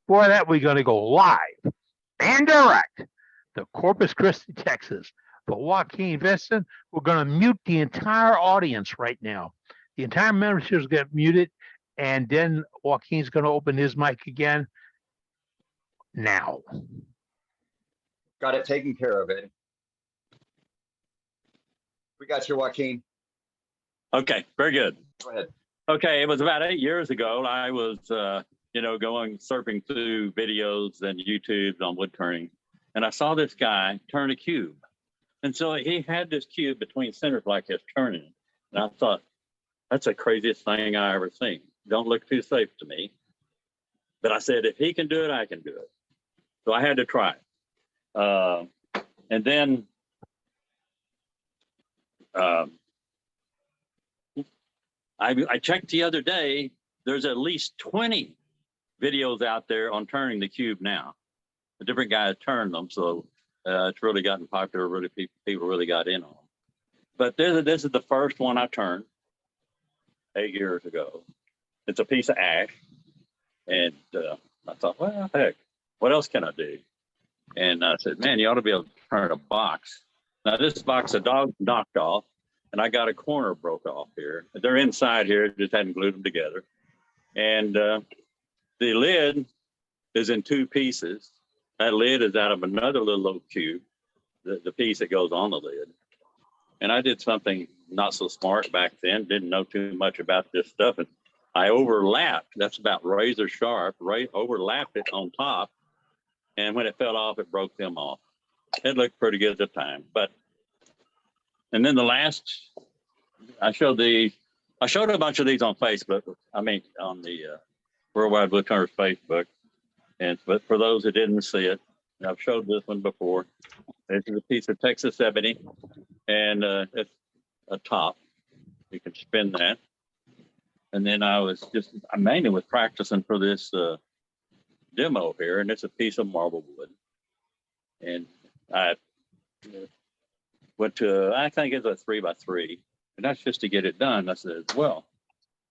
For that, we're going to go live and direct to Corpus Christi, Texas. For Waukeene Vinson, we're going to mute the entire audience right now. The entire membership is get muted, and then Waukeen's going to open his mic again now. Got it taken care of, Eddie. We got you, Waukeene. Okay, very good. Go ahead. Okay, it was about 8 years ago. I was, going surfing through videos and YouTubes on wood turning, and I saw this guy turn a cube. And so he had this cube between centers like this turning. And I thought, that's the craziest thing I ever seen. Don't look too safe to me. But I said, if he can do it, I can do it. So I had to try it. And then I checked the other day, there's at least 20 videos out there on turning the cube now. The different guys turn them, so it's really gotten popular. Really, people really got in on them. But this is the first one I turned 8 years ago. It's a piece of ash, and I thought, well, heck, what else can I do? And I said, man, you ought to be able to turn a box. Now this box, a dog knocked off, and I got a corner broke off here. They're inside here, just hadn't glued them together. And the lid is in two pieces. That lid is out of another little old cube, the piece that goes on the lid. And I did something not so smart back then, didn't know too much about this stuff. And I overlapped, that's about razor sharp, overlapped it on top. And when it fell off, it broke them off. It looked pretty good at the time. And then the last, I showed a bunch of these on Facebook. I mean, on the Worldwide Wood Turners Facebook. But for those who didn't see it, I've showed this one before. This is a piece of Texas ebony, and it's a top. You can spin that. And then I mainly was practicing for this demo here, and it's a piece of marble wood. And I went to, I think it's a 3x3, and that's just to get it done. I said, well,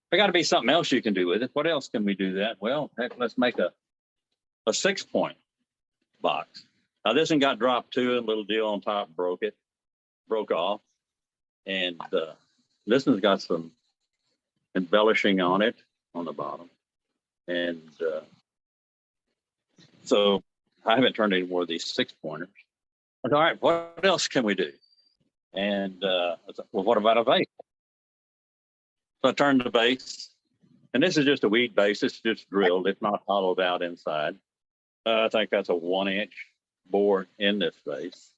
there got to be something else you can do with it. What else can we do that? Well, heck, let's make a 6-point box. Now this one got dropped too, a little deal on top broke off. And this one's got some embellishing on it on the bottom. And so I haven't turned any more of these 6-pointers. I said, all right, what else can we do? And I said, well, what about a vase? So I turned the base, and this is just a weed base. It's just drilled. It's not hollowed out inside. I think that's a 1-inch bore in this vase.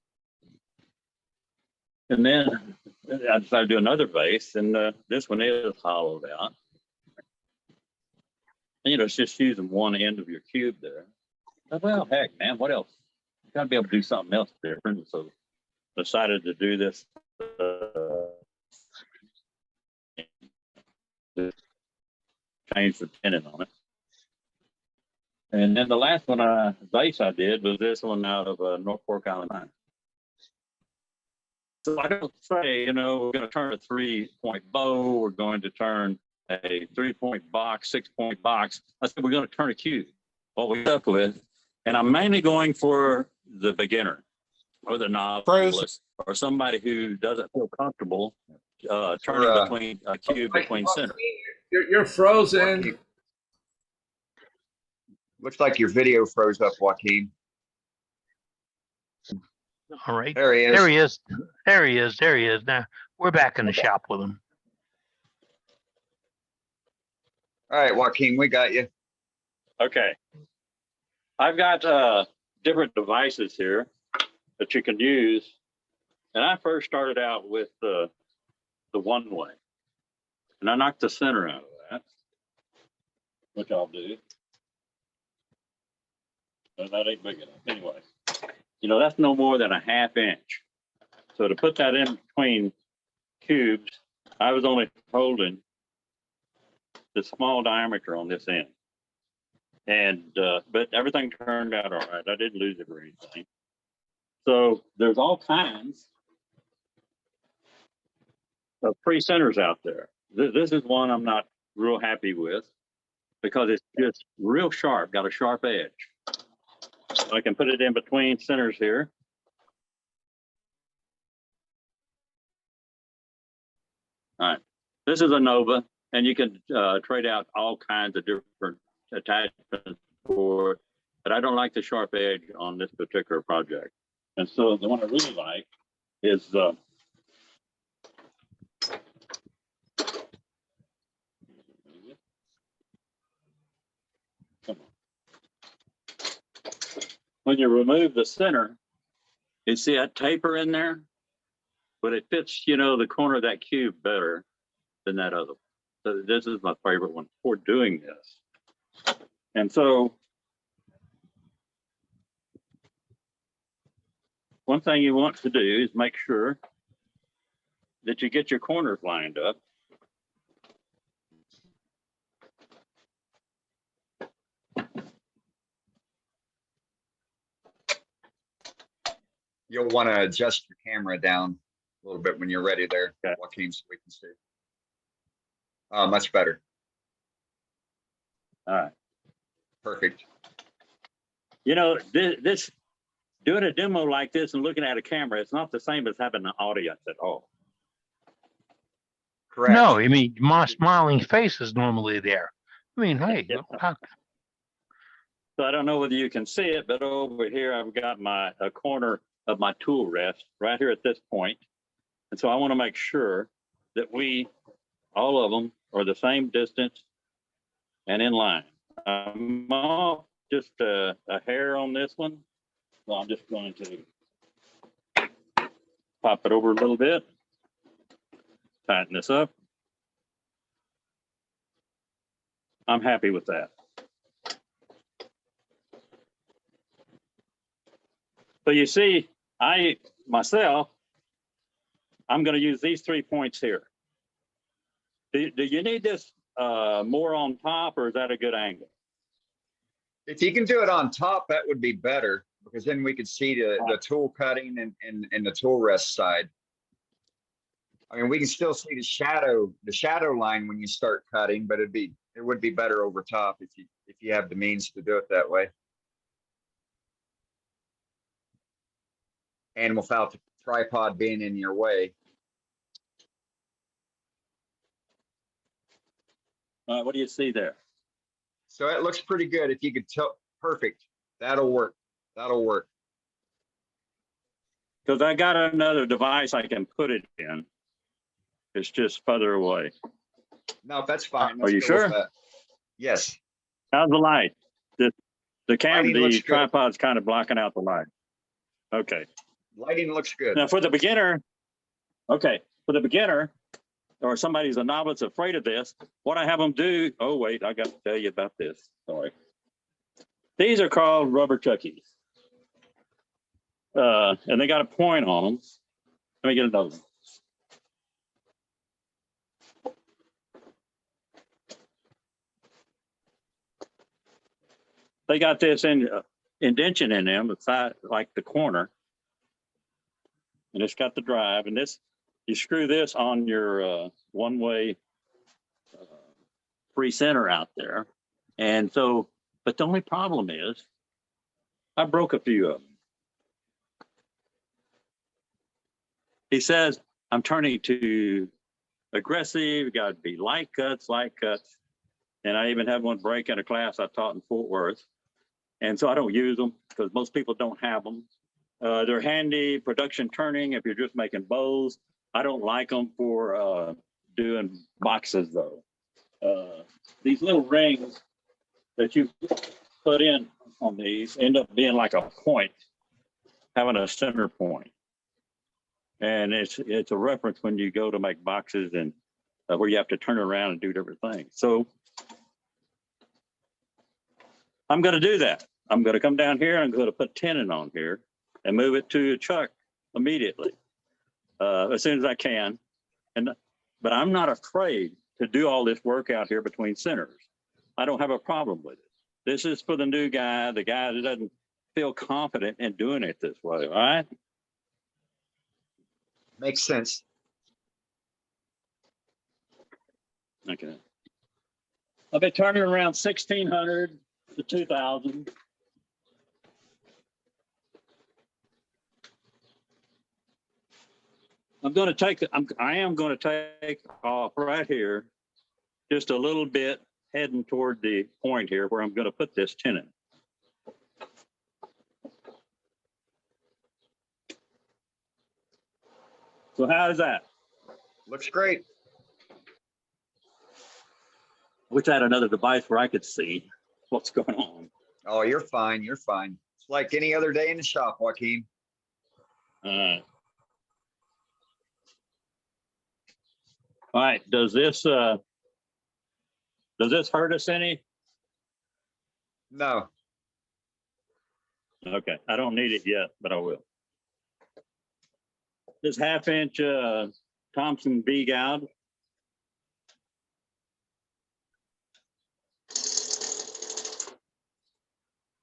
And then I decided to do another vase, and this one is hollowed out. And, it's just using one end of your cube there. Well, heck, man, what else? You got to be able to do something else different. So decided to do this. Change the tenon on it. And then the last one vase I did was this one out of North Fork Island Mine. So I don't say, we're going to turn a 3-point bow, we're going to turn a 3-point box, 6-point box. I said, we're going to turn a cube. What we up with, and I'm mainly going for the beginner or the novice or somebody who doesn't feel comfortable turning between a cube between center. You're frozen. Looks like your video froze up, Waukeene. All right. There he is. There he is. There he is. There he is. Now we're back in the shop with him. All right, Waukeene, we got you. Okay. I've got different devices here that you can use. And I first started out with the one-way. And I knocked the center out of that, which I'll do. But that ain't big enough. Anyway, that's no more than a 1/2 inch. So to put that in between cubes, I was only holding the small diameter on this end. And, but everything turned out all right. I didn't lose it or anything. So there's all kinds of pre-centers out there. This is one I'm not real happy with. because it's just real sharp, got a sharp edge. So I can put it in between centers here. All right, this is a Nova, and you can trade out all kinds of different attachments for it, but I don't like the sharp edge on this particular project. And so the one I really like is when you remove the center, you see that taper in there, but it fits, you know, the corner of that cube better than that other one. So this is my favorite one for doing this. And so one thing you want to do is make sure that you get your corners lined up. You'll want to adjust your camera down a little bit when you're ready there, Okay. Waukeene, so we can see. Much better. All right. Perfect. You know, this doing a demo like this and looking at a camera, it's not the same as having an audience at all. Correct. No, I mean, my smiling face is normally there. I mean, hey, Yeah. how- So I don't know whether you can see it, but over here I've got a corner of my tool rest right here at this point. And so I want to make sure that all of them are the same distance and in line. I'm off just a hair on this one. So I'm just going to pop it over a little bit, tighten this up. I'm happy with that. So you see, I'm going to use these 3 points here. Do you need this more on top, or is that a good angle? If you can do it on top, that would be better, because then we could see the tool cutting and the tool rest side. I mean, we can still see the shadow line when you start cutting, but it would be better over top if you have the means to do it that way. And without the tripod being in your way. What do you see there? So it looks pretty good. If you could tell, perfect. That'll work. That'll work. Because I got another device I can put it in. It's just further away. No, that's fine. Are you Let's go with sure? that. Yes. How's the light? The Lighting looks good. tripod's kind of blocking out the light. Okay. Lighting looks good. Now for the beginner, or somebody who's a novice afraid of this, what I have them do, oh wait, I got to tell you about this. Sorry. These are called rubber chuckies. And they got a point on them. Let me get another one. They got this indention in them, the side, like the corner. And it's got the drive, and this, you screw this on your one-way free center out there. And so, but the only problem is I broke a few of them. He says, I'm turning to aggressive, got to be light cuts. And I even had one break in a class I taught in Fort Worth. And so I don't use them because most people don't have them. They're handy production turning if you're just making bows. I don't like them for doing boxes though. These little rings that you put in on these end up being like a point, having a center point. And it's a reference when you go to make boxes and where you have to turn around and do different things. So I'm going to do that. I'm going to come down here. I'm going to put tenon on here and move it to a chuck immediately as soon as I can. But I'm not afraid to do all this work out here between centers. I don't have a problem with it. This is for the new guy, the guy that doesn't feel confident in doing it this way. All right. Makes sense. Okay. I'll be turning around 1,600 to 2,000. I am going to take off right here, just a little bit, heading toward the point here where I'm going to put this tenon. So how is that? Looks great. Wish I had another device where I could see what's going on. Oh, you're fine. You're fine. It's like any other day in the shop, Waukeene. All right. Does this hurt us any? No. Okay. I don't need it yet, but I will. This 1/2 inch Thompson V gouge.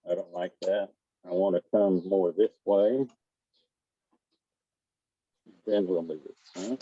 I don't like that. I want to come more this way. Then we'll move it. Huh?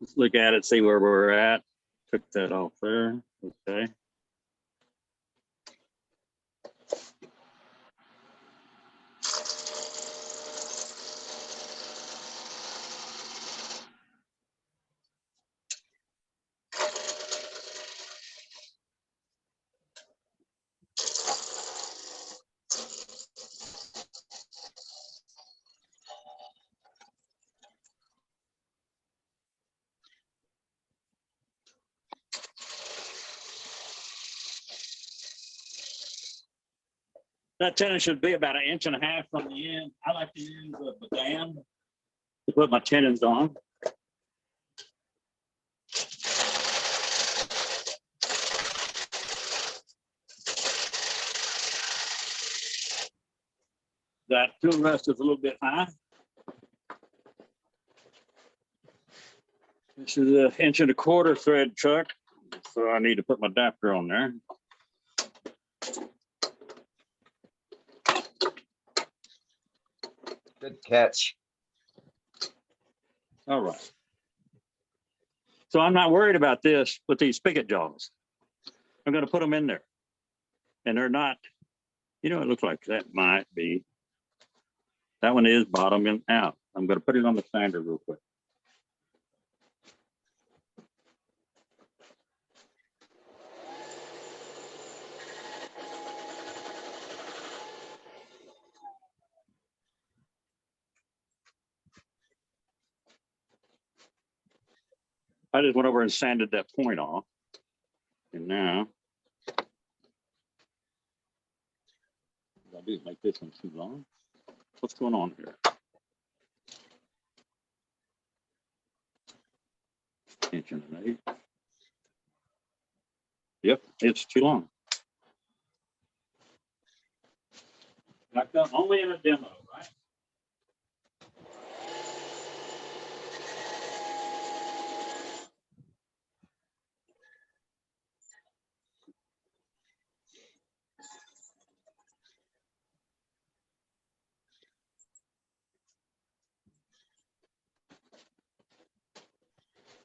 Let's look at it, see where we're at. Took that off there. Okay. That tenon should be about 1.5 inches from the end. I like to use a band to put my tenons on. That tool rest is a little bit high. This is 1.25 inch thread chuck, so I need to put my adapter on there. Good catch. All right. So I'm not worried about this with these spigot jaws. I'm going to put them in there. And they're not, it looks like that might be. That one is bottom and out. I'm going to put it on the sander real quick. I just went over and sanded that point off. And now, what I do is make this one too long. What's going on here? 1.8 inches. Yep, it's too long. Like that, only in a demo, right?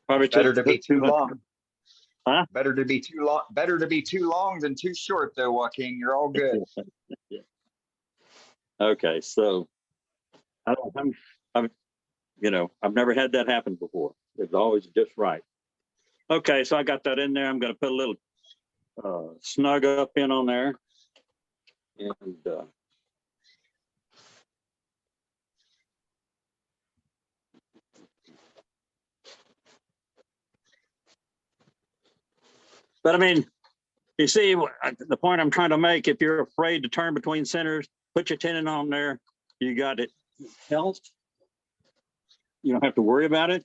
Probably Better to be too much. long. Huh? Better to be too long. Better to be too long than too short, though, Waukeene. You're all good. Yeah. Okay, so I've never had that happen before. It's always just right. Okay, so I got that in there. I'm going to put a little snug up in on there, and But I mean, you see the point I'm trying to make. If you're afraid to turn between centers, put your tenon on there. You got it held. You don't have to worry about it.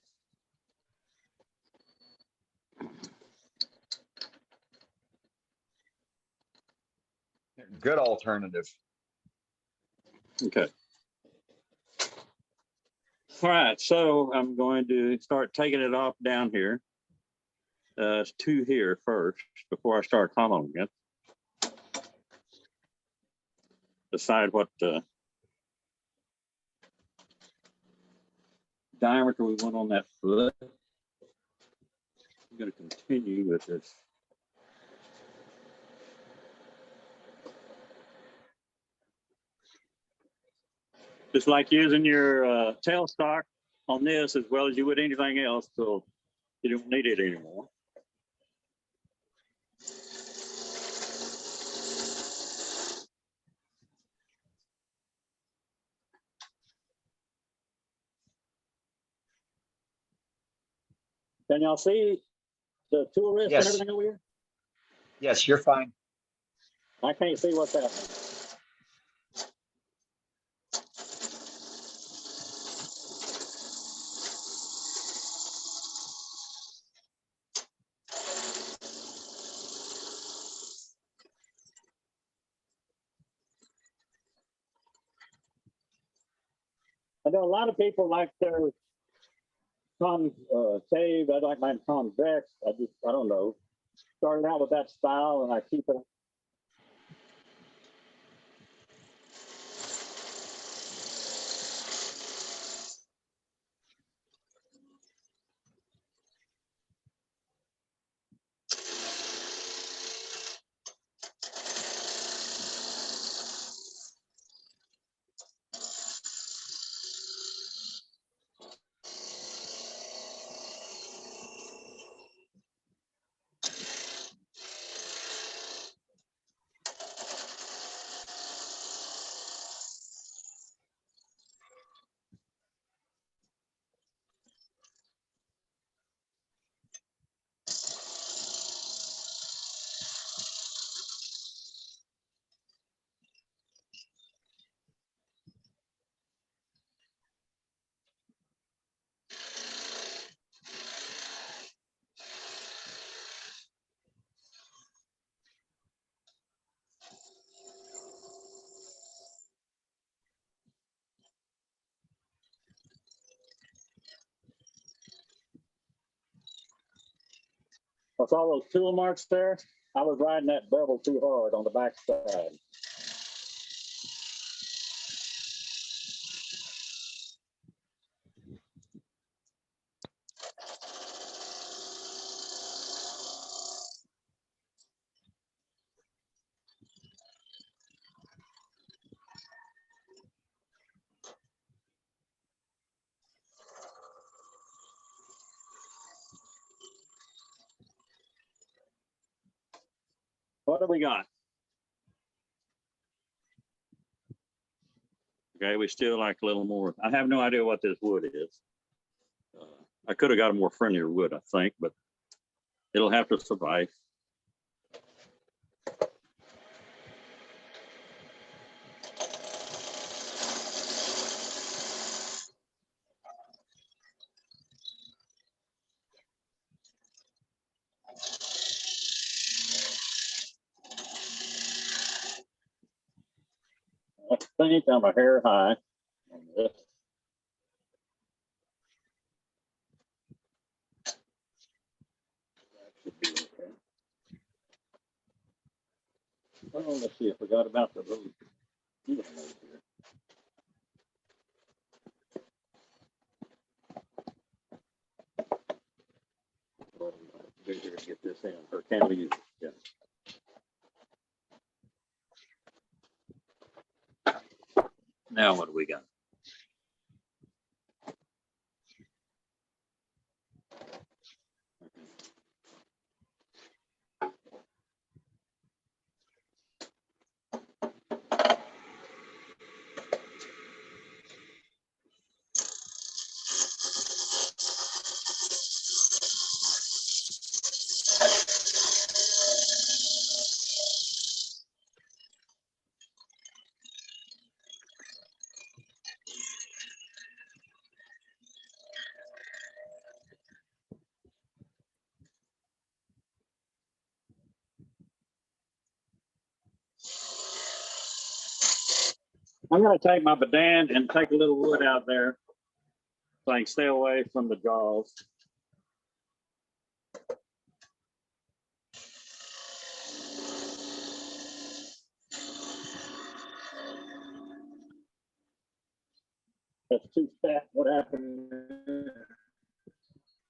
Good alternative. Okay. All right, so I'm going to start taking it off down here. To here first before I start hollowing it. Decide what diameter we want on that foot. I'm going to continue with this. Just like using your tailstock on this as well as you would anything else, so you don't need it anymore. Can y'all see the tool wrist Yes. and everything over here? Yes, you're fine. I can't see what's happening. I know a lot of people like their concave. I like mine convex. I don't know. Started out with that style, and I keep it. With all those tool marks there, I was riding that bevel too hard on the back side. What do we got? Okay, we still like a little more. I have no idea what this wood is. I could have got a more friendlier wood, I think, but it'll have to survive. I think I'm a hair high on this. That should be okay. Oh, let's see. I forgot about the road. You don't know here. Well, I'm here to get this in. Or can we use it? Yeah. Now what do we got? I'm gonna take my badan and take a little wood out there so I can stay away from the jaws. That's too fat. What happened?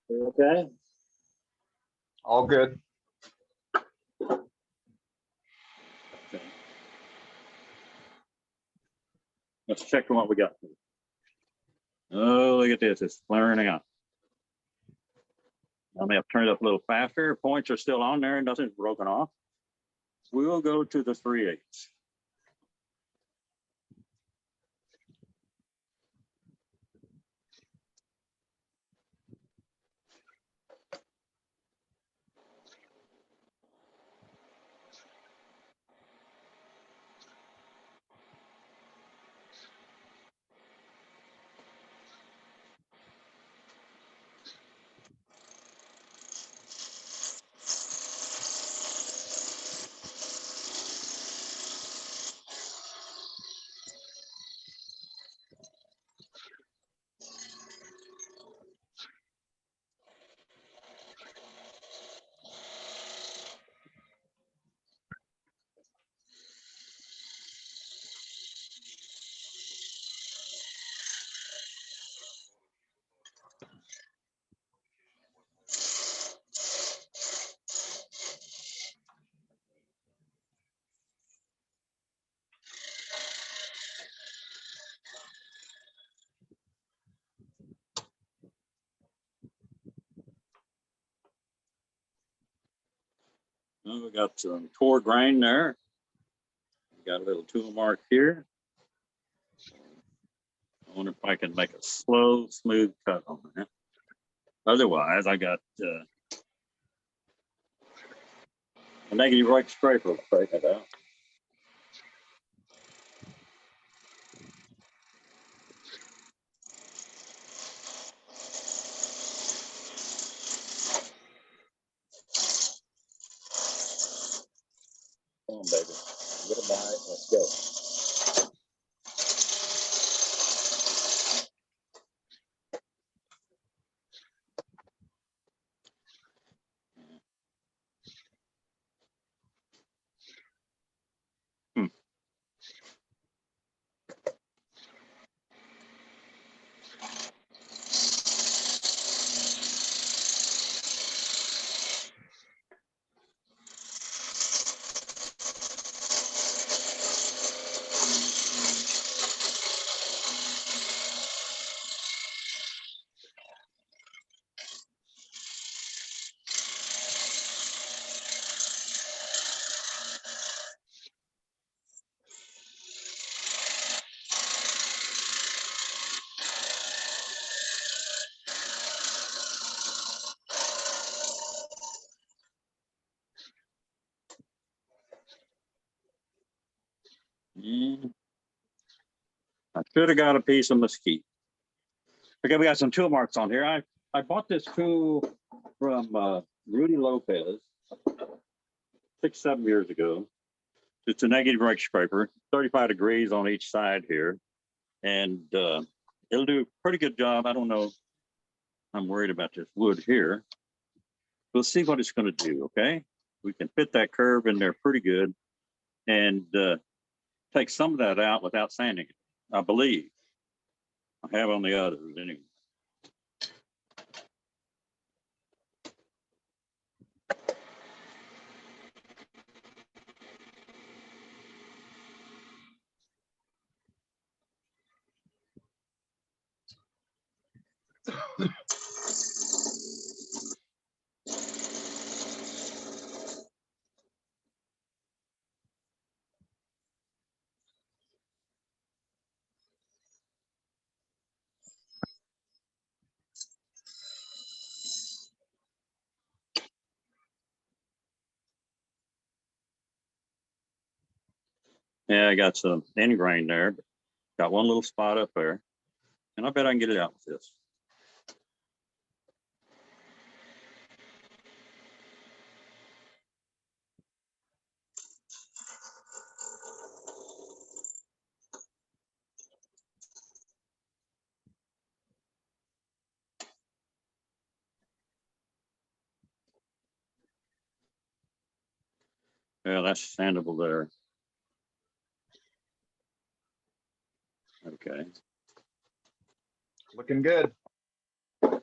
You okay? All good. Okay. Let's check on what we got. Oh, look at this. It's flaring out. I may have turned it up a little faster. Points are still on there. Nothing's broken off. We'll go to the 3/8. We got some core grain there. Got a little tool mark here. I wonder if I can make a slow, smooth cut on that. Otherwise, I got a negative right scraper to straighten it out. Come on, baby. Get a bite. Let's go. I should have got a piece of mesquite. Okay, we got some tool marks on here. I bought this tool from Rudy Lopez 6-7 years ago. It's a negative right scraper, 35 degrees on each side here, and it'll do a pretty good job. I don't know. I'm worried about this wood here. We'll see what it's going to do. Okay, we can fit that curve in there pretty good, and take some of that out without sanding it. I believe. I have on the others anyway. Yeah, I got some end grain there, but got one little spot up there, and I bet I can get it out with this. Yeah, that's sandable there. Okay. Looking good. All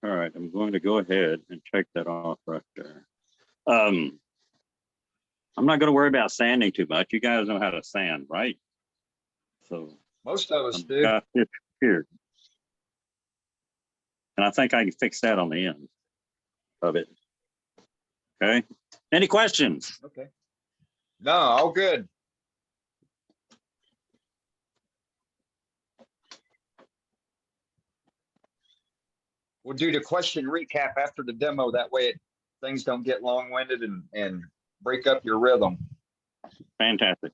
right, I'm going to go ahead and check that off right there. I'm not going to worry about sanding too much. You guys know how to sand, right? So Most of us I've do. got this here. And I think I can fix that on the end of it. Okay. Any questions? Okay. No, all good. We'll do the question recap after the demo. That way things don't get long-winded and break up your rhythm. Fantastic.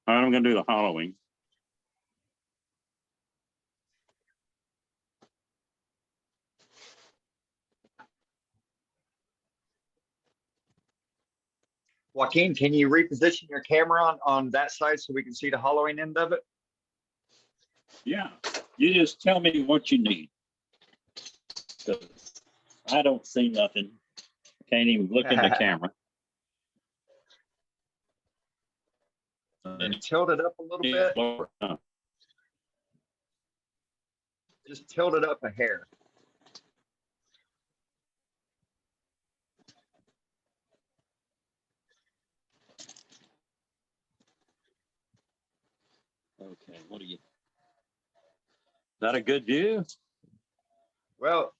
All right, I'm going to do the hollowing. Waukeene, can you reposition your camera on that side so we can see the hollowing end of it? Yeah, you just tell me what you need. 'Cause I don't see nothing. Can't even look in the camera. And tilt it up a little bit. Just tilt it up a hair. Okay, what do you? Is that a good view? Well,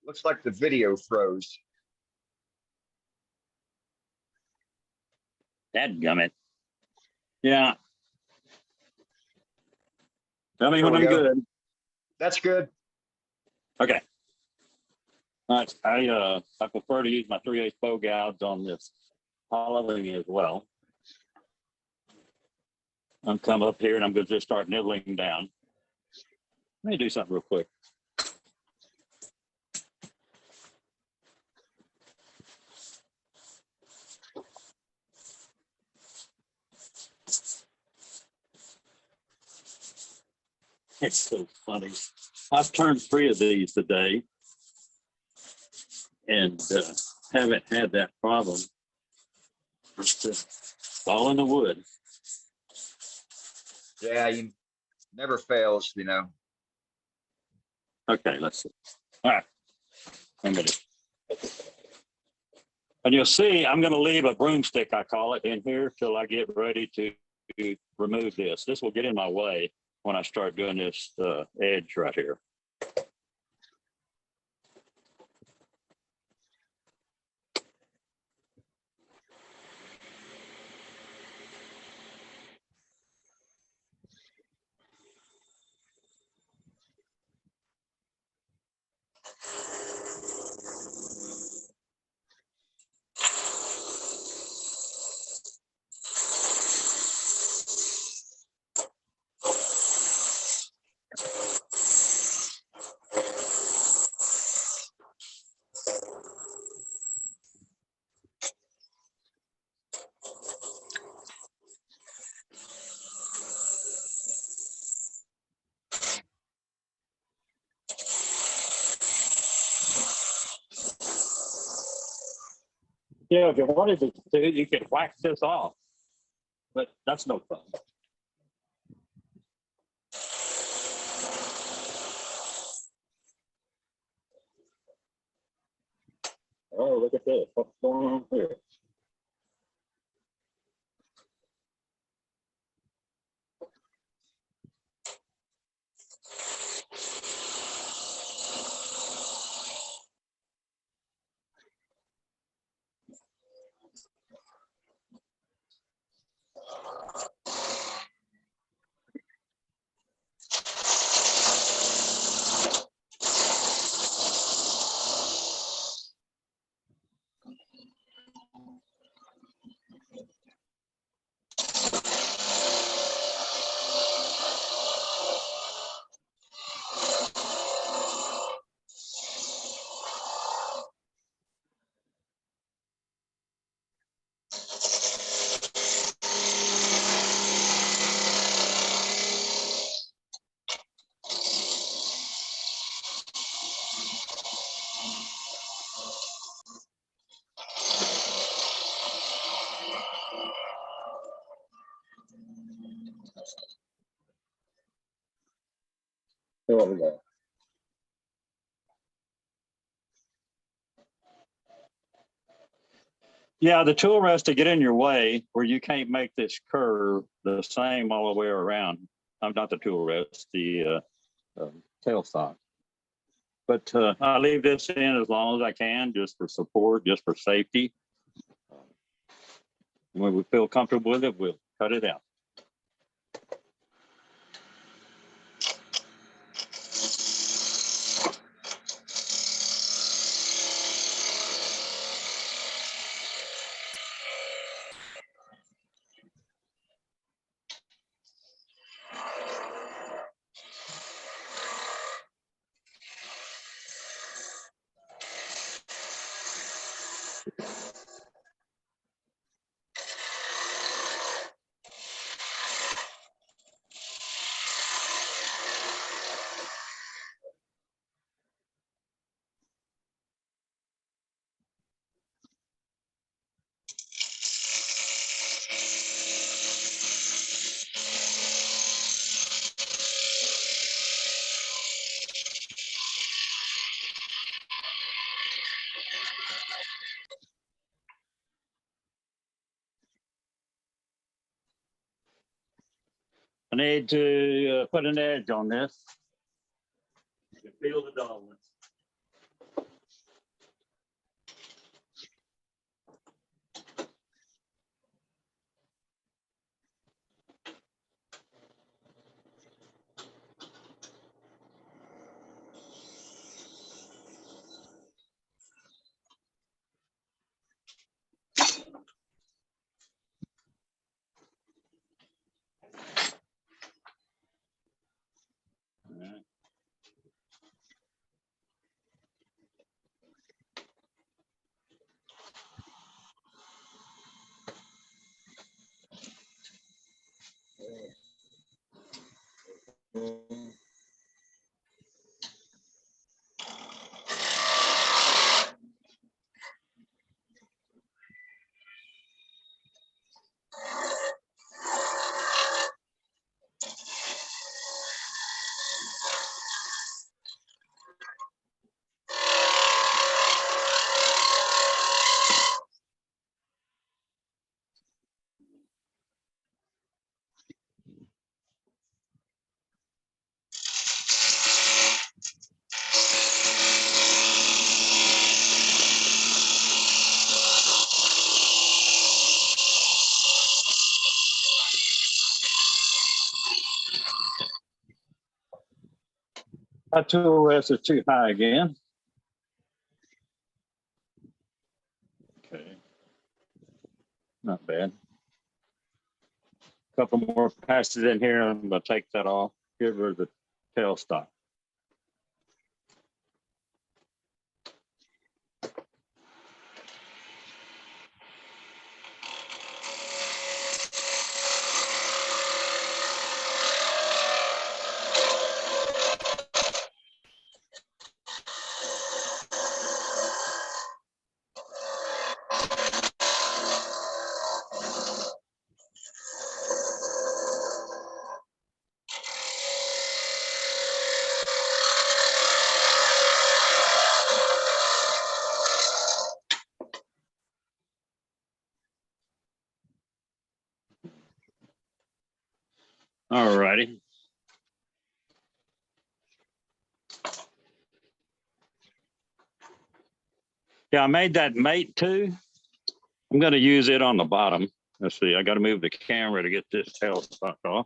looks like the video froze. Dadgummit. Yeah. Tell me There when we I'm go. good. That's good. Okay. All right. I prefer to use my 3/8 bow gouge on this hollowing as well. I'm come up here and I'm going to just start nibbling down. Let me do something real quick. It's so funny. I've turned 3 of these today and haven't had that problem. It's all in the wood. Yeah, you never fails, you know. Okay, let's see. All right. I'm gonna. And you'll see, I'm going to leave a broomstick, I call it, in here till I get ready to remove this. This will get in my way when I start doing this edge right here. Yeah, if you wanted to, you could wax this off, but that's no fun. Oh, look at this. What's going on here? over there. Yeah, the tool rest to get in your way where you can't make this curve the same all the way around. I'm not the tool rest, the tailstock. But I leave this in as long as I can, just for support, just for safety. When we feel comfortable with it, we'll cut it out. I need to put an edge on this. You can feel the dullness. That tool rest is too high again. Okay, not bad. Couple more passes in here. I'm gonna take that off. Get rid of the tailstock. All righty. Yeah, I made that mate too. I'm going to use it on the bottom. Let's see. I got to move the camera to get this tailstock off.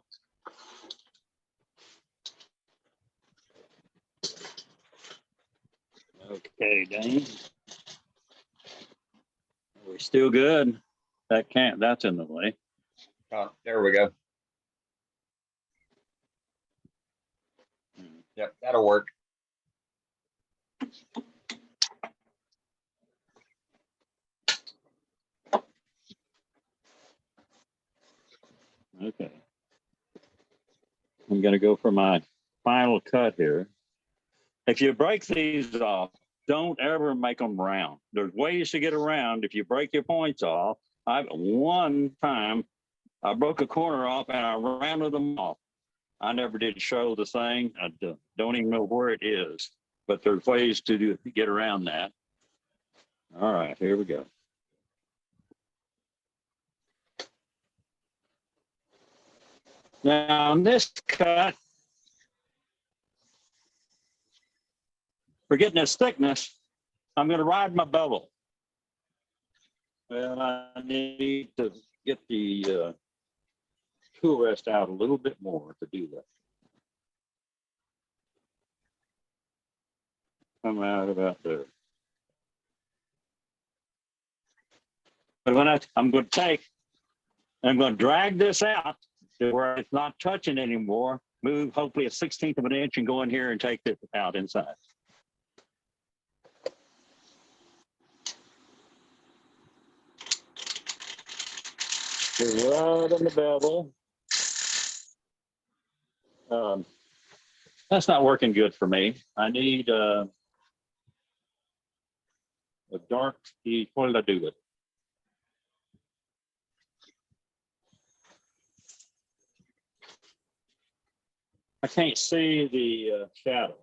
Okay, Dane. We're still good. That can't. That's in the way. Oh, there we go. Yep, that'll work. Okay. I'm going to go for my final cut here. If you break these off, don't ever make them round. There's ways to get around if you break your points off. One time I broke a corner off and I rounded them off. I never did show the thing. I don't even know where it is, but there's ways to get around that. All right, here we go. Now on this cut, for getting this thickness, I'm going to ride my bevel. Well, I need to get the tool rest out a little bit more to do that. Come out about there. But when I'm going to I'm going to drag this out to where it's not touching anymore, move hopefully a 1/16 of an inch and go in here and take it out inside. Right on the bevel. That's not working good for me. I need a dark piece. What did I do with it? I can't see the shadow.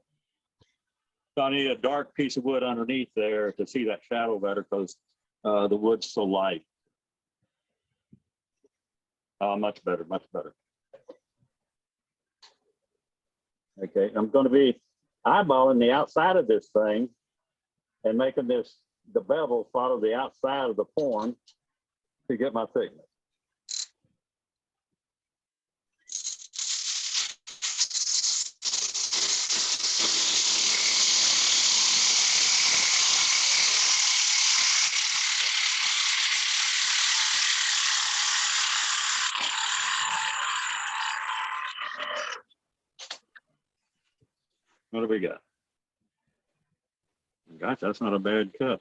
So I need a dark piece of wood underneath there to see that shadow better because the wood's so light. Much better, much better. Okay, I'm going to be eyeballing the outside of this thing and making the bevel follow the outside of the form to get my thickness. What do we got? Gosh, that's not a bad cut.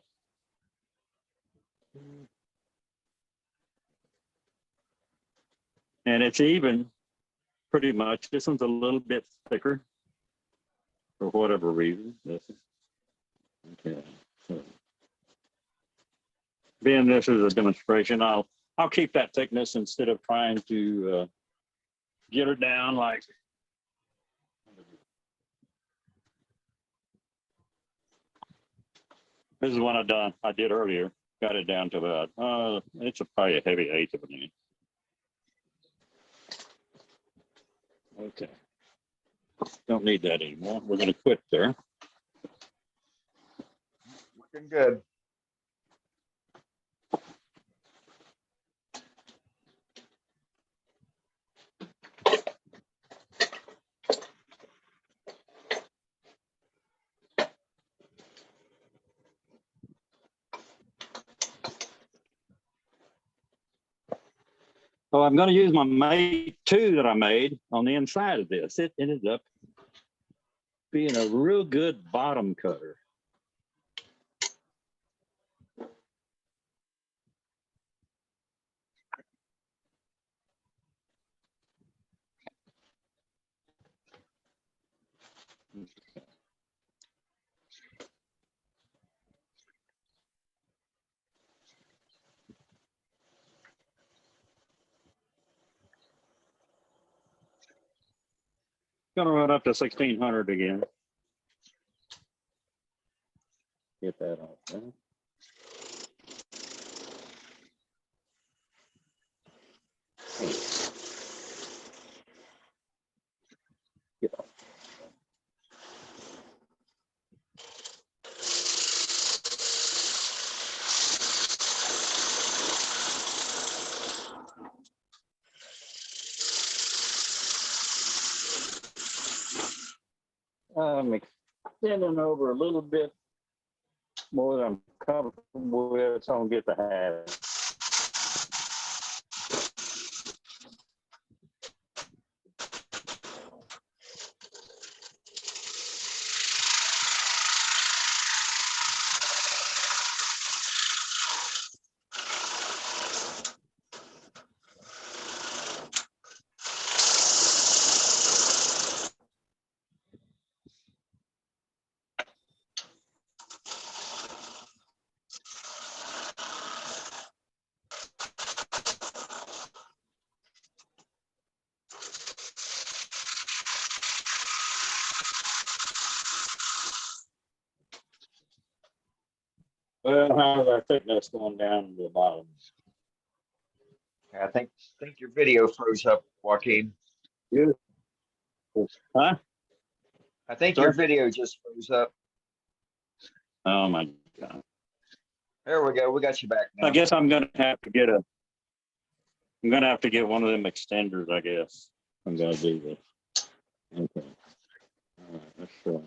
And it's even pretty much. This one's a little bit thicker for whatever reason. Okay. So, being this is a demonstration, I'll keep that thickness instead of trying to get her down like. This is what I did earlier. Got it down to about, it's probably a heavy 1/8 of an inch. Okay. Don't need that anymore. We're going to quit there. Looking good. So I'm going to use my mate 2 that I made on the inside of this. It ended up being a real good bottom cutter. Gonna run up to 1600 again. Get that off there. Get off. I'm extending over a little bit more than I'm comfortable with, so I'm gonna get the half. Well, how's our thickness going down to the bottom? I think your video froze up, Joaquin. Good. Huh? I think Sir? your video just froze up. Oh my God. There we go. We got you back now. I guess I'm gonna have to get one of them extenders, I guess. I'm gonna do this. Okay. All right, let's try.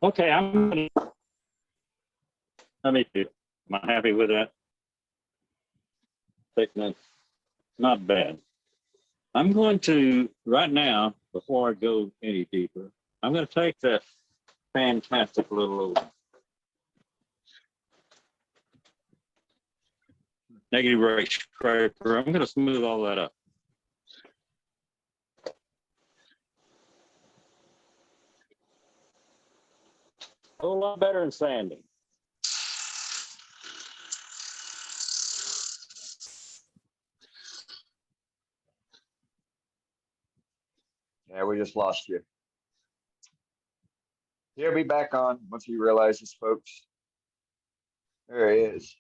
Okay, let me see. Am I happy with that? Thickness, not bad. I'm going to, right now, before I go any deeper, I'm going to take that fantastic little negative rate scraper. I'm going to smooth all that up. A whole lot better than sanding. Yeah, we just lost you. He'll be back on once he realizes, folks. There he is.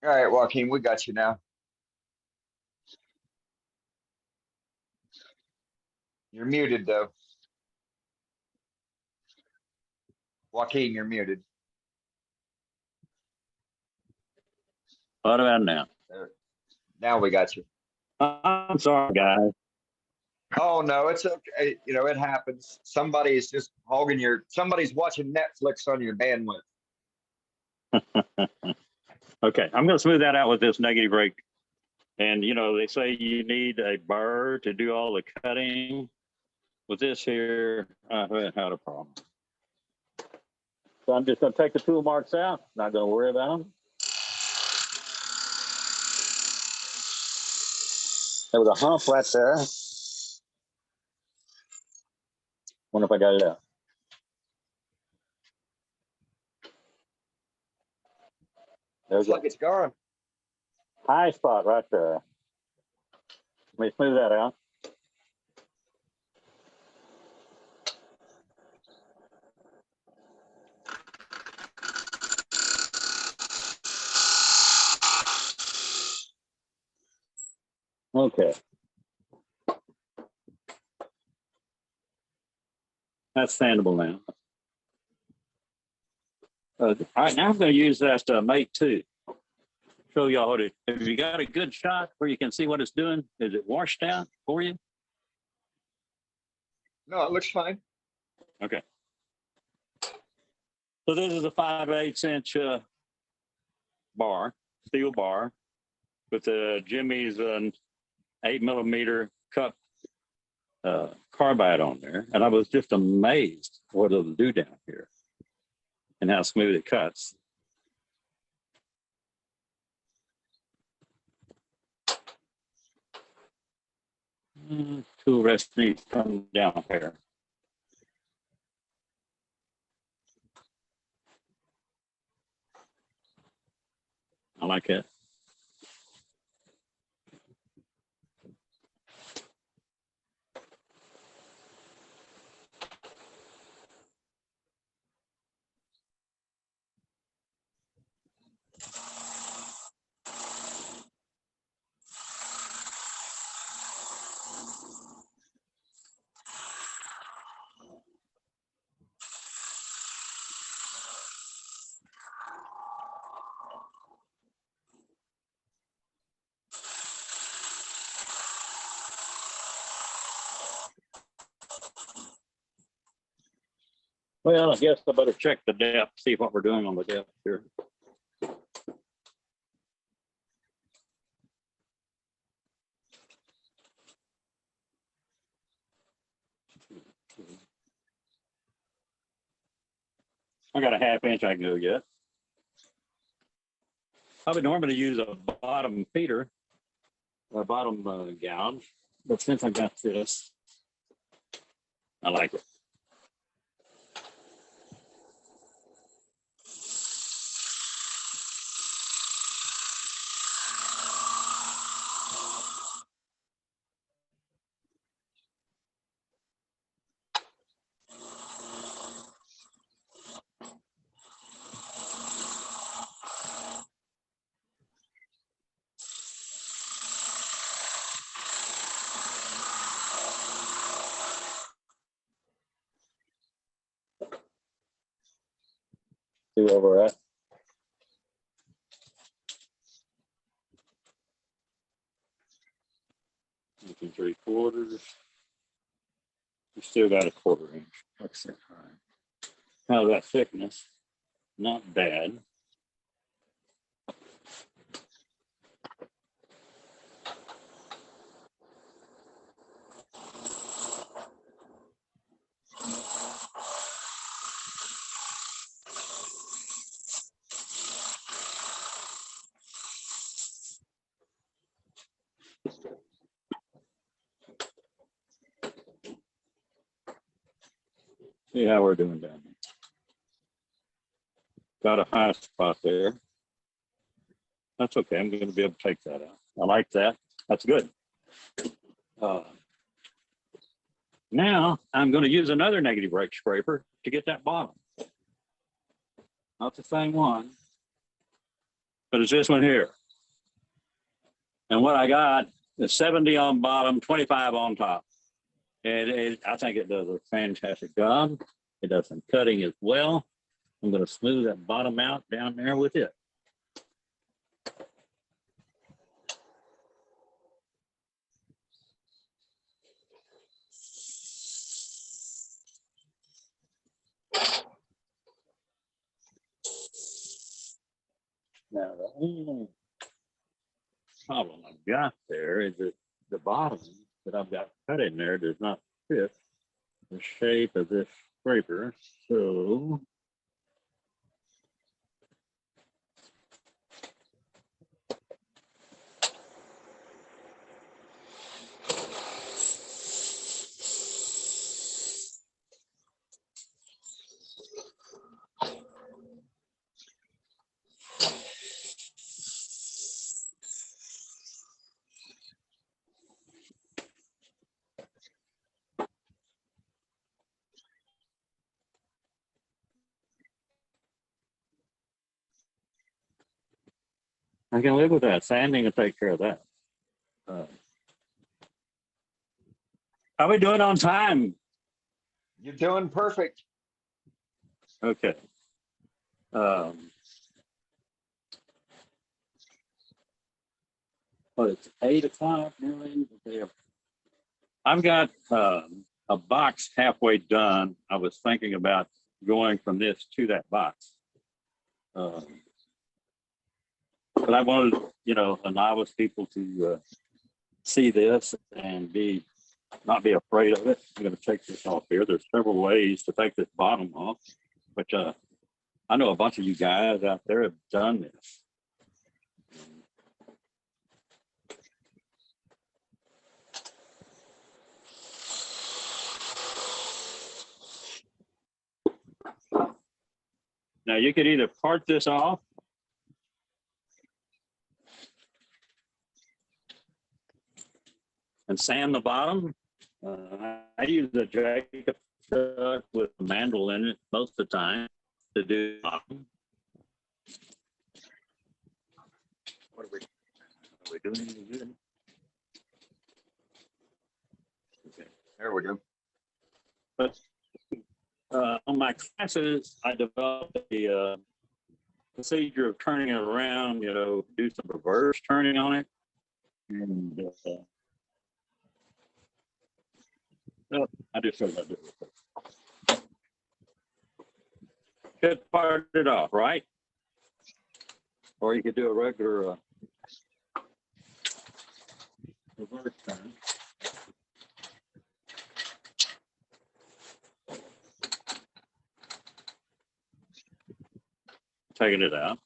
All right, Joaquin, we got you now. You're muted, though. Joaquin, you're muted. What about now? There. Now we got you. I'm sorry, guys. Oh, no, it's okay. You know, it happens. Somebody's just hogging somebody's watching Netflix on your bandwidth. Okay, I'm going to smooth that out with this negative rate. And, you know, they say you need a burr to do all the cutting. With this here, I haven't had a problem. So I'm just going to take the tool marks out. Not going to worry about them. There was a hump right there. Wonder if I got it out. There's Looks like it's gone. high spot right there. Let me smooth that out. Okay. That's sandable now. All right, now I'm going to use that Mate 2. Show y'all what it. Have you got a good shot where you can see what it's doing? Is it washed out for you? No, it looks fine. Okay. So this is a 5/8 inch bar, steel bar, with the Jimmy's 8mm cup carbide on there, and I was just amazed what it'll do down here and how smooth it cuts. Tool rest needs to come down here. I like it. Well, I guess I better check the depth, see what we're doing on the depth here. I got a 1/2 inch I can go get. I would normally use a bottom feeder, a bottom gouge, but since I got this, I like it. See where we're at. 3/4. You still got a 1/4 inch. Let's see. All right. How's that thickness? Not bad. See how we're doing down there. Got a high spot there. That's okay. I'm going to be able to take that out. I like that. That's good. Now I'm going to use another negative rake scraper to get that bottom. Not the same one, but it's this one here. And what I got is 70 on bottom, 25 on top. And I think it does a fantastic job. It does some cutting as well. I'm going to smooth that bottom out down there with it. Now, the only problem I've got there is that the bottom that I've got cut in there does not fit the shape of this scraper. So I can live with that. Sanding will take care of that. How we doing on time? You're doing perfect. Okay. Well, it's 8 o'clock nearly. I've got a box halfway done. I was thinking about going from this to that box. But I wanted, the novice people to see this and not be afraid of it. I'm going to take this off here. There's several ways to take this bottom off, which I know a bunch of you guys out there have done this. Now you could either part this off and sand the bottom. I use a Jacob chuck with a mandrel in it most of the time to do the bottom. What are we doing any good? Okay. There we go. But on my classes, I developed a procedure of turning it around, do some reverse turning on it. And I just showed that. Could part it off, right? Or you could do a regular reverse turn. Taking it out.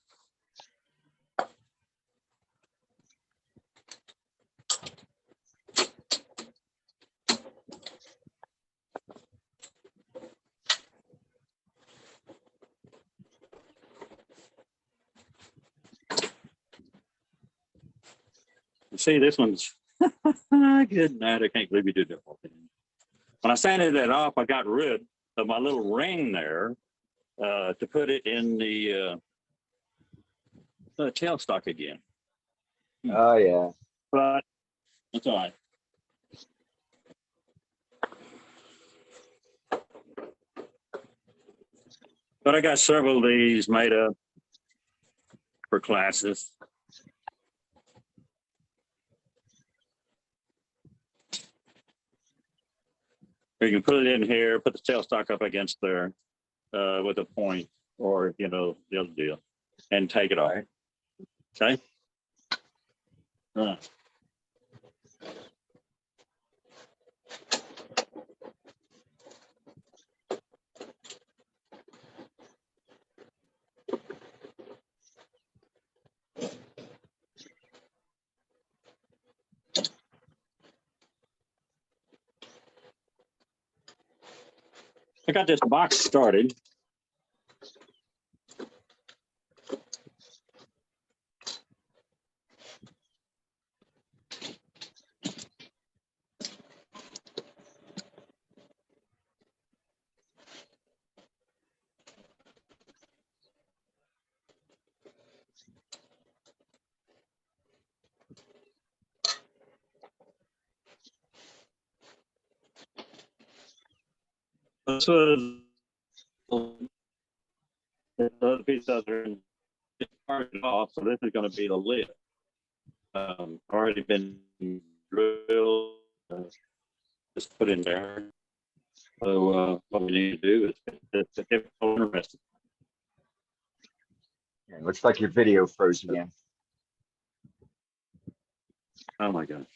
You see, this one's good night. I can't believe you did that. When I sanded that off, I got rid of my little ring there to put it in the tailstock again. Oh, yeah. But that's all right. But I got several of these made up for classes. You can put it in here, put the tailstock up against there with a point, or the other deal, and take it off. Okay. I got this box started. This was the other piece out there and it's started off, so this is going to be the lid. Already been drilled, just put in there. So what we need to do is to get people interested. Yeah, looks like your video froze again. Oh my God.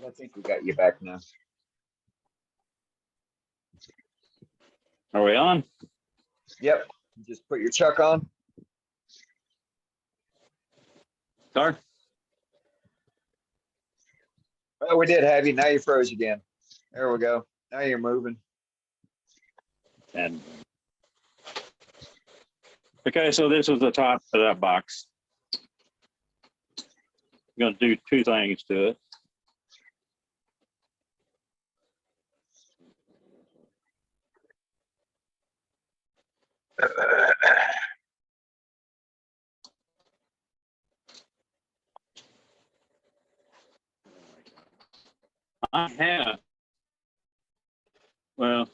I think we got you back now. Are we on? Yep. Just put your chuck on. Start. Oh, we did have you. Now you froze again. There we go. Now you're moving. And okay, so this is the top of that box. I'm going to do two things to it. I have, well,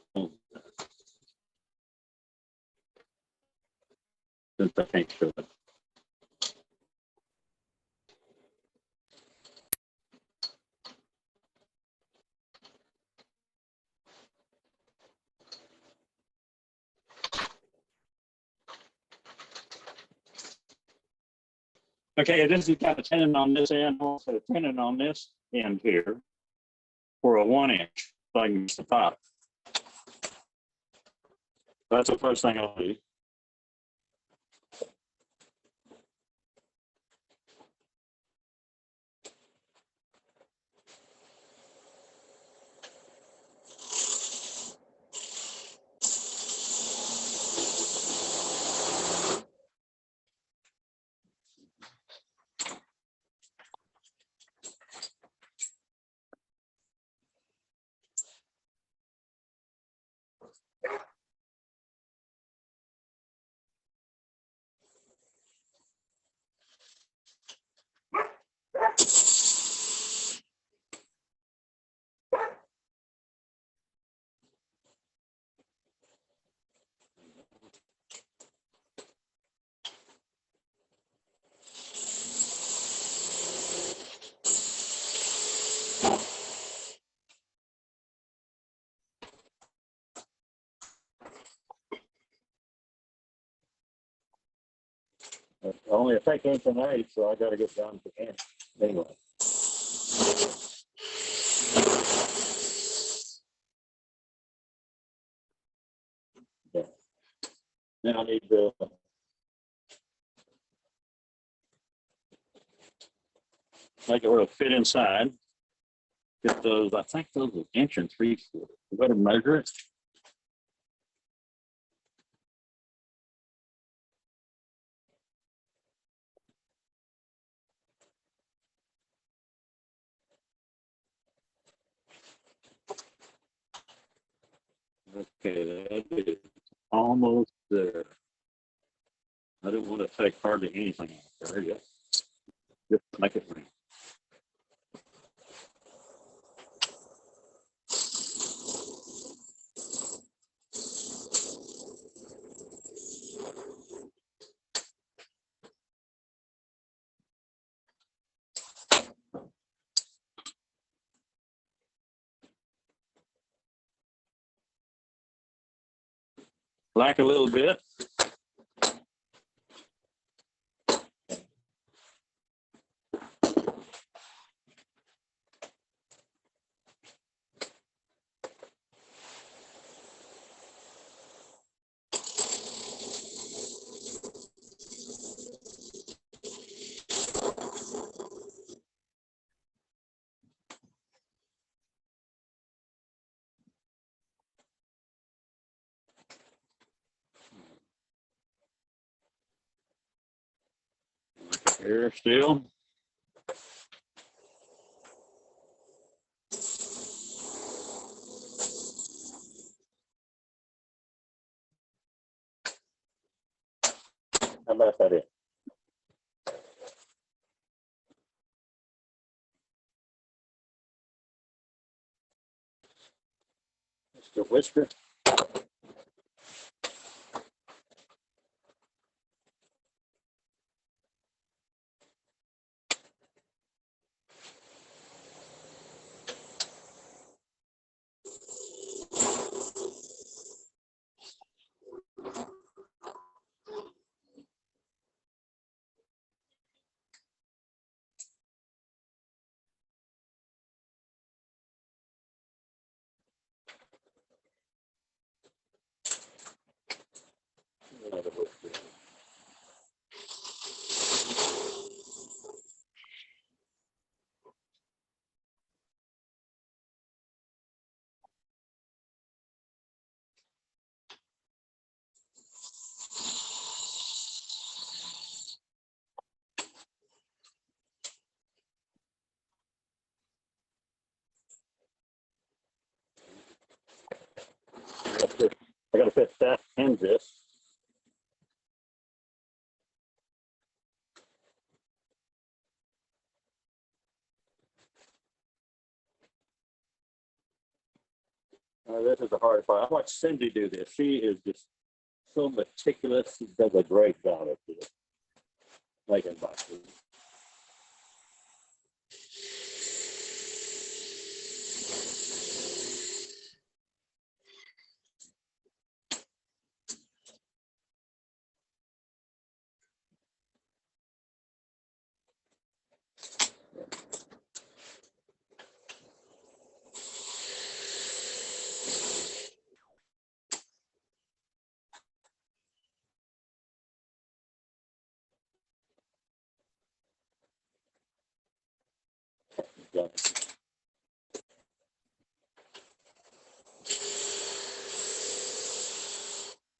since I can't show it. Okay, this has got a tenon on this end, also a tenon on this end here for a 1-inch thing to the top. That's the first thing I'll do. Only a 1/8, so I got to get down to the end. Anyway. Yeah. Now I need to make it where it'll fit inside. Get those, I think those are 1 3/4 inches. You better measure it. Okay, that is almost there. I don't want to take hardly anything out there yet. Just make it rain. Black a little bit. Here still. How about that? It? Mr. Whisker. I got to fit that and this. This is the hard part. I watch Cindy do this. She is just so meticulous. She does a great job at this. Making boxes. Yeah.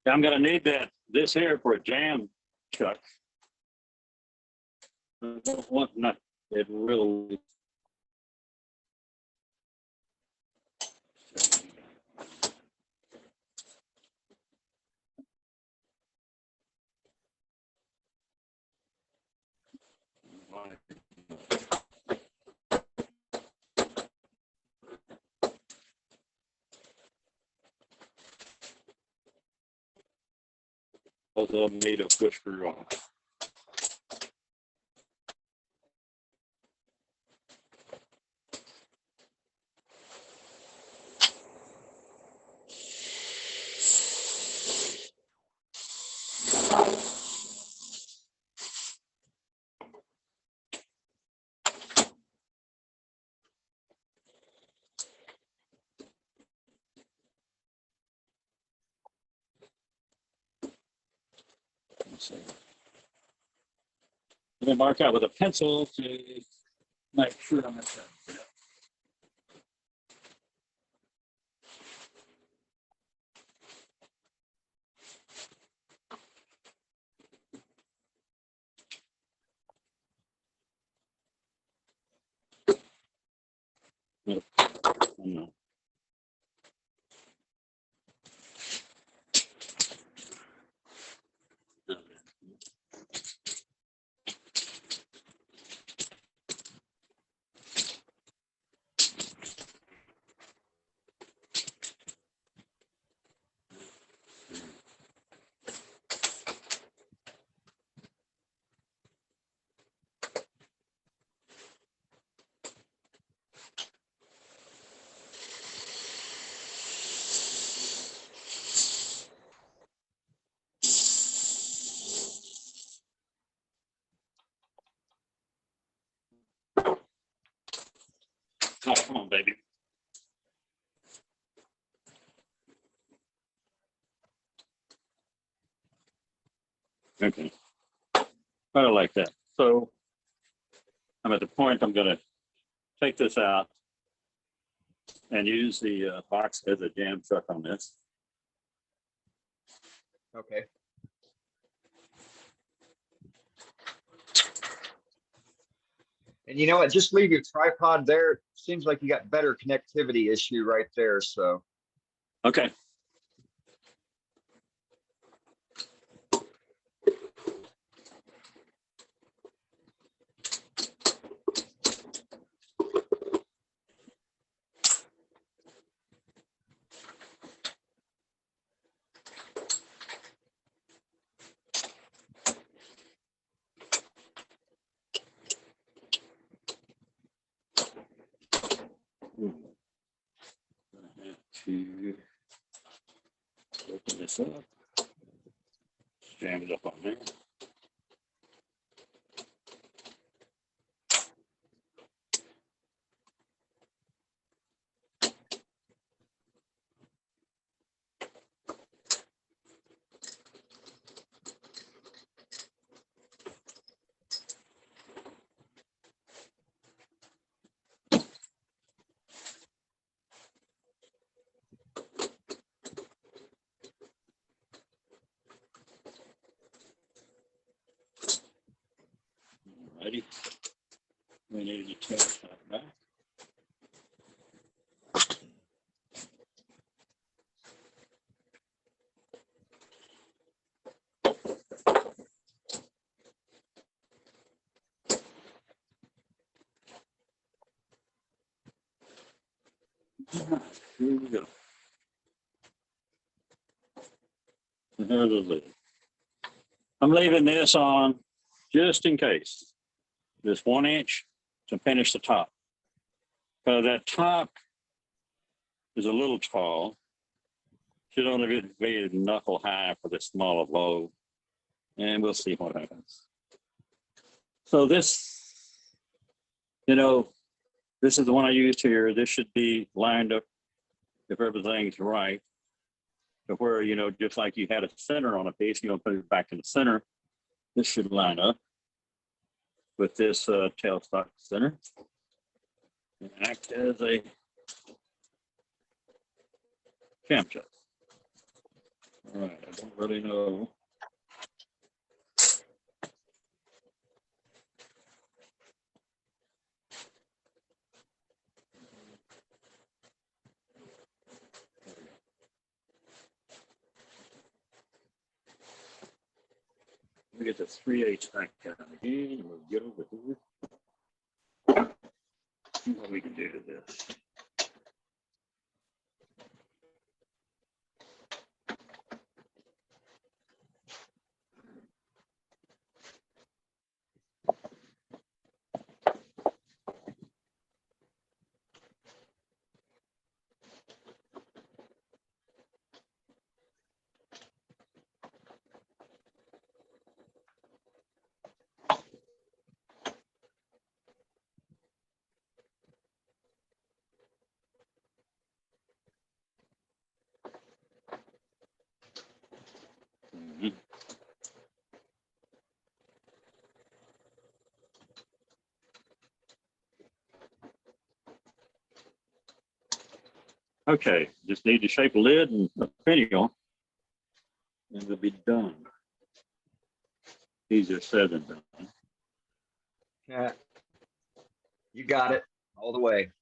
I'm gonna need this here for a jam chuck. I don't want not it really. Both of them need a push screw on. Let's see. I'm gonna mark out with a pencil to make sure I'm at that. No. Oh, come on, baby. Okay. I like that. So I'm at the point I'm going to take this out and use the box as a jam truck on this. Okay. And you know what? Just leave your tripod there. Seems like you got better connectivity issue right there. So. Okay. I have to open this up, jam it up on there. Alrighty. We need to attach that back. Here we go. And here's the lid. I'm leaving this on just in case. This 1 inch to finish the top. That top is a little tall. Should only be knuckle high for this small of load. And we'll see what happens. So this, you know, this is the one I used here. This should be lined up if everything's right. To where, you know, just like you had a center on a piece, you're gonna put it back in the center. This should line up with this tailstock center and act as a camshaft. All right, I don't really know. We get the 3/8 back down again, and we'll get over here. See what we can do to this. Mhm. Okay, just need to shape a lid and a pinion, and we'll be done. Easier said than done. Yeah. You got it all the way.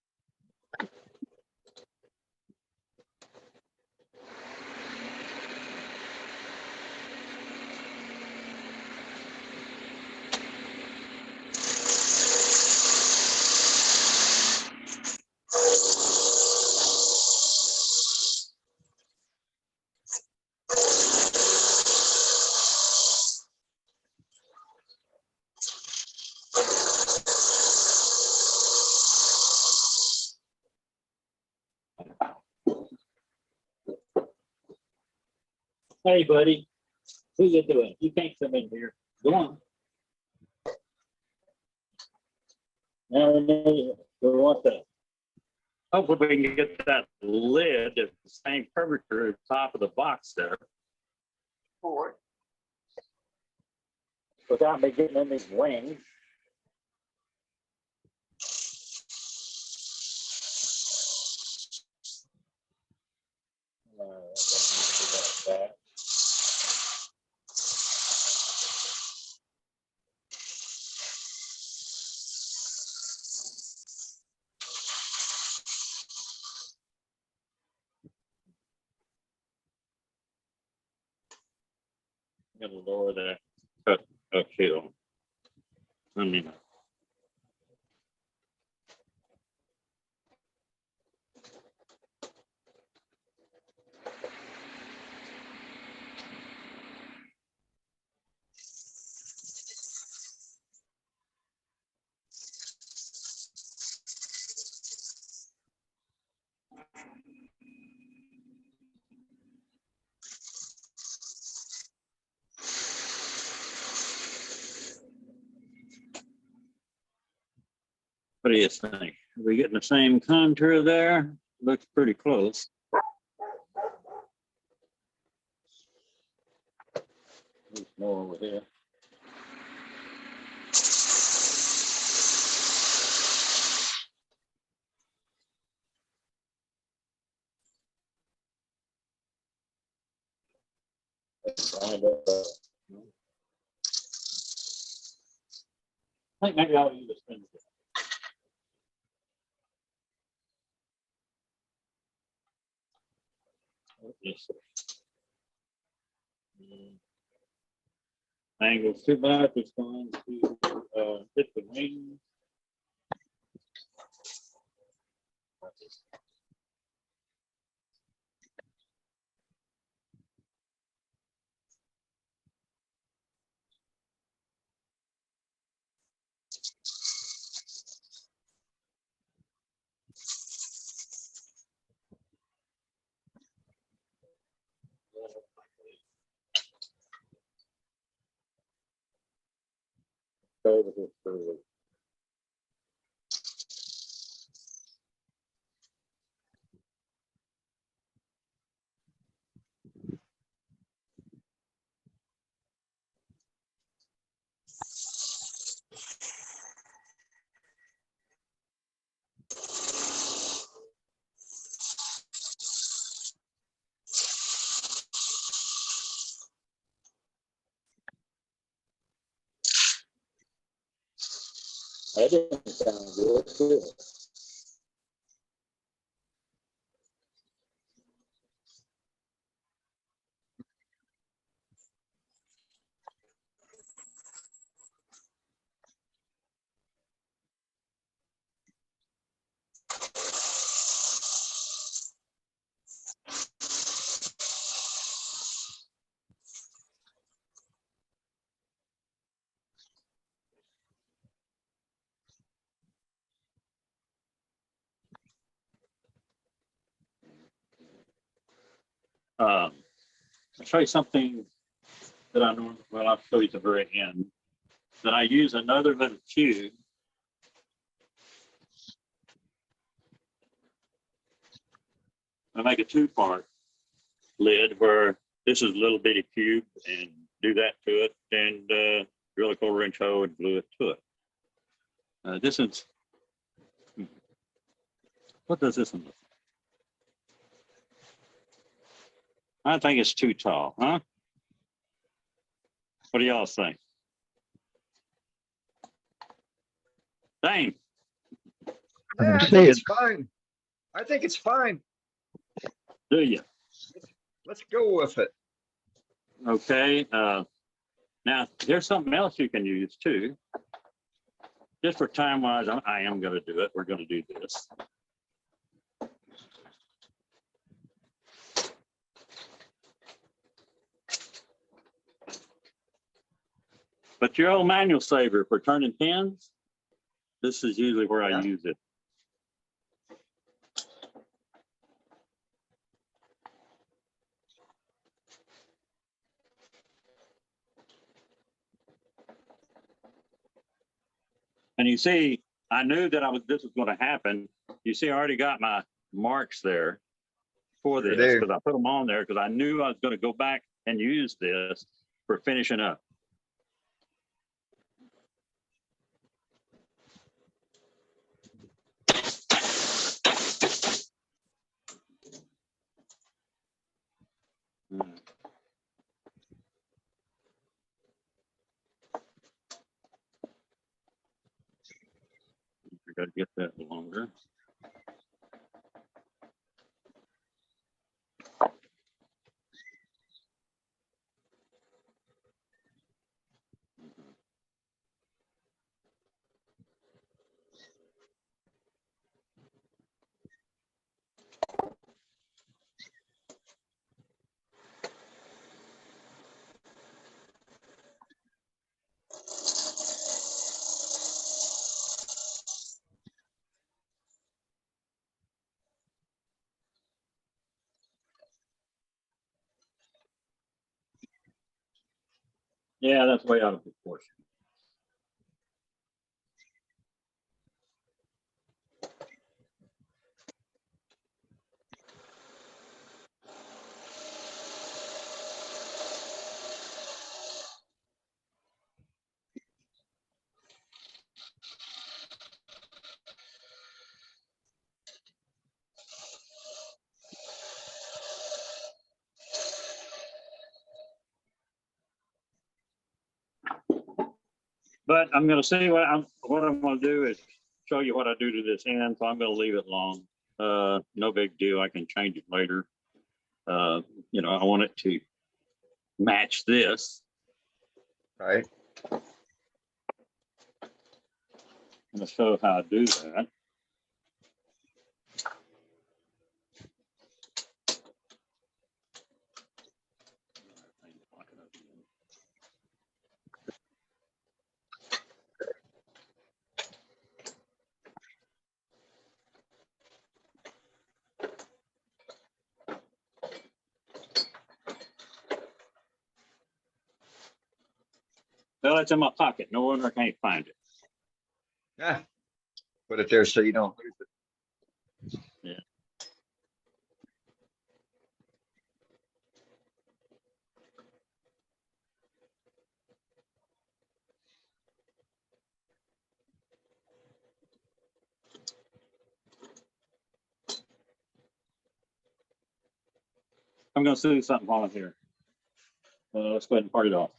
Hey, buddy, who you doing? You can't come in here. Go on. No, go on that. Hopefully we can get that lid at the same curvature at the top of the box there. Without me getting in these wings. That. Gotta lower that cut uphill. I mean, what do you think? Are we getting the same contour there? Looks pretty close. There's more over here. I think maybe I'll use a spin. Angle's too bad. It's going to hit the wings. Over this further. That didn't sound good, too. I'll show you something that I normally, well, I'll show you at the very end. Then I use another little cube. I make a two-part lid where this is a little bitty cube and do that to it and drill a 1/4-inch hole and glue it to it. This is, what does this one look like? I think it's too tall, huh? What do y'all think? Dang. Yeah, I say think it. it's fine. I think it's fine. Do you? Let's go with it. Okay. Now, there's something else you can use too. Just for time-wise, I am going to do it. We're going to do this. But your old manual saver for turning pins, this is usually where I use it. And you see, I knew that this was going to happen You see, I already got my marks there for Sure this do. because I put them on there because I knew I was going to go back and use this for finishing up. I got to get that longer. Yeah, that's way out of proportion. But I'm going to see what I'm going to do is show you what I do to this end. So I'm going to leave it long. No big deal. I can change it later. You know, I want it to match this. Right. I'm going to show how I do that. Well, it's in my pocket. No wonder I can't find it. Yeah. Put it there so you don't lose it. Yeah. I'm going to do something on here. Let's go ahead and part it off.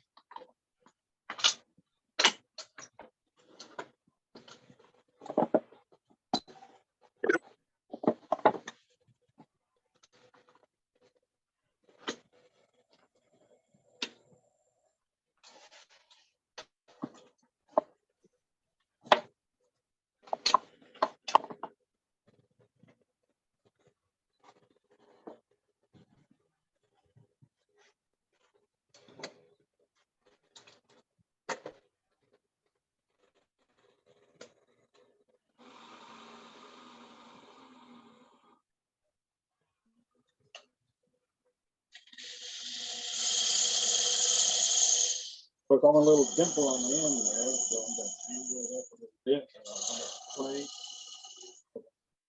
Of course, I'm a little dimple on the end there, so I'm going to angle it up a little bit. I'm going to plate,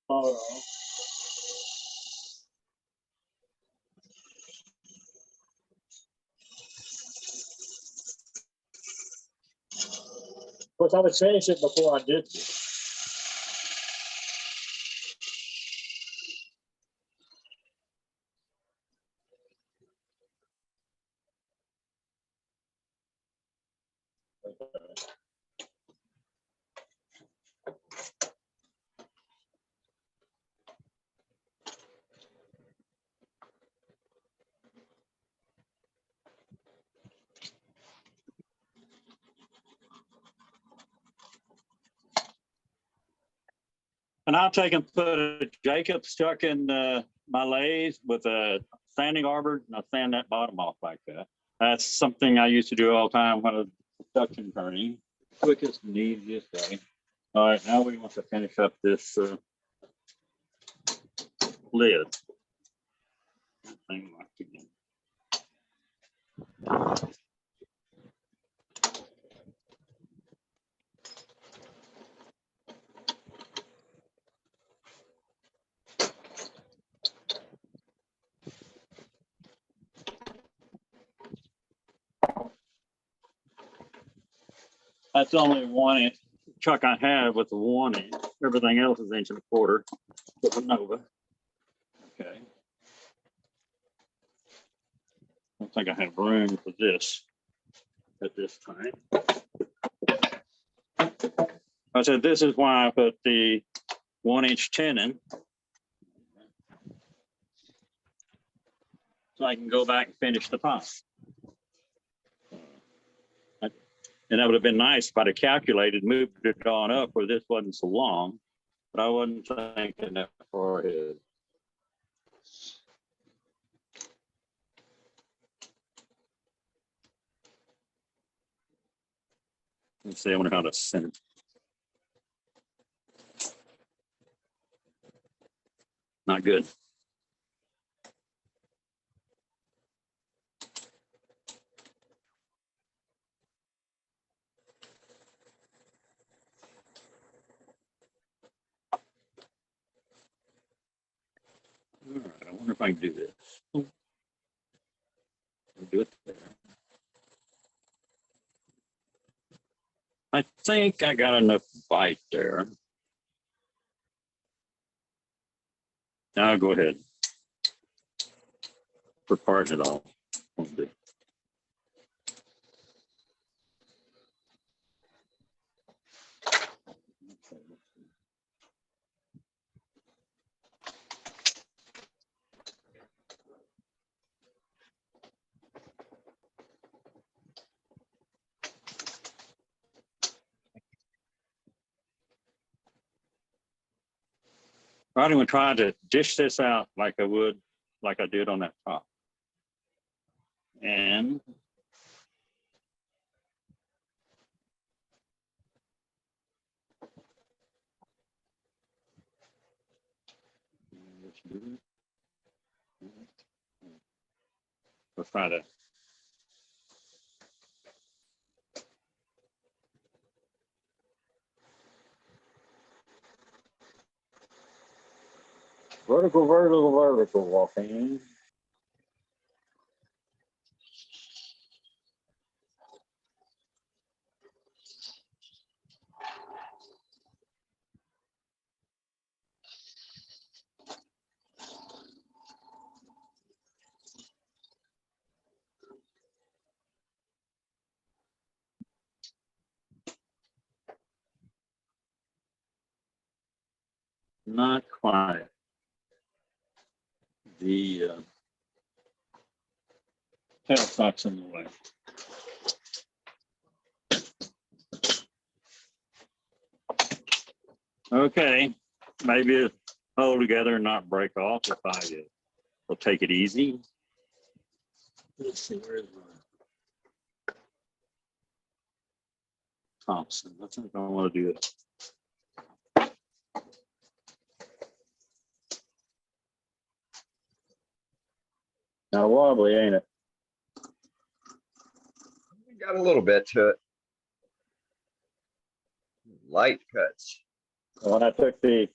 off. Of course, I would finish it before I did this. And I'll take and put a Jacob stuck in my lathe with a sanding arbor, and I'll sand that bottom off like that. That's something I used to do all the time when I was production turning. Quickest and easiest way. All right, now we want to finish up this lid. Thing like again. That's the only 1 inch chuck I have with the 1 inch. Everything else is 1.25 inch with the Nova. Okay. I don't think I have room for this at this time. I said, this is why I put the 1 inch tenon. So I can go back and finish the pipe. And that would have been nice if I'd have calculated, moved it on up where this wasn't so long, but I wasn't thinking that far ahead. Let's see, I wonder how to send it. Not good. All right, I wonder if I can do this. I'll do it there. I think I got enough bite there. Now I'll go ahead. For part it all. Won't do. I'm going to try to dish this out like I would, like I did on that top. And let's try to. Vertical, vertical, vertical, Waukeene. Not quite. The tailstock's in the way. Okay, maybe it'll hold together and not break off if I will take it easy. Let's see, where is my Thompson? Let's see if I want to do it. Now wobbly, ain't it? Got a little bit to it. Light cuts. When I took the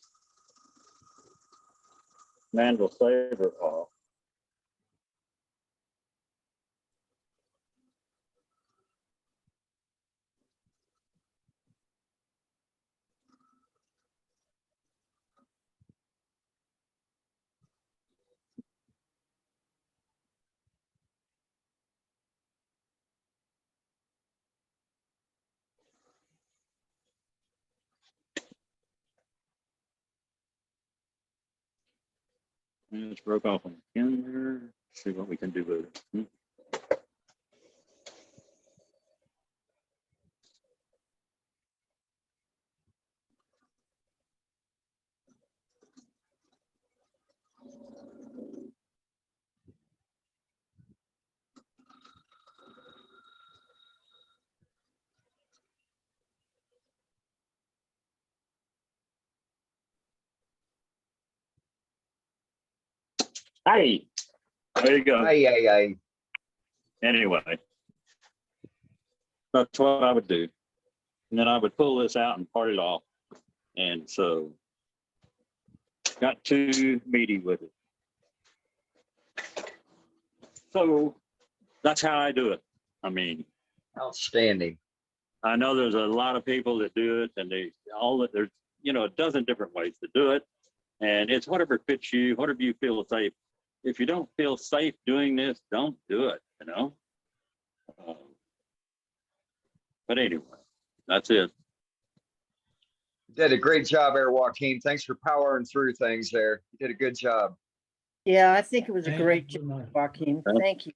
mandrel saver off, and it's broke off on the end there. See what we can do with it. Hey, there you go. Aye. Anyway, that's what I would do. And then I would pull this out and part it off. And so got too meaty with it. So that's how I do it. I mean, Outstanding. I know there's a lot of people that do it, and there's a dozen different ways to do it, and it's whatever fits you, whatever you feel safe. If you don't feel safe doing this, don't do it. But anyway, that's it. Did a great job there, Waukeene. Thanks for powering through things there. You did a good job. Yeah, I think it was a Thank you great so job, much. Waukeene. Thank you.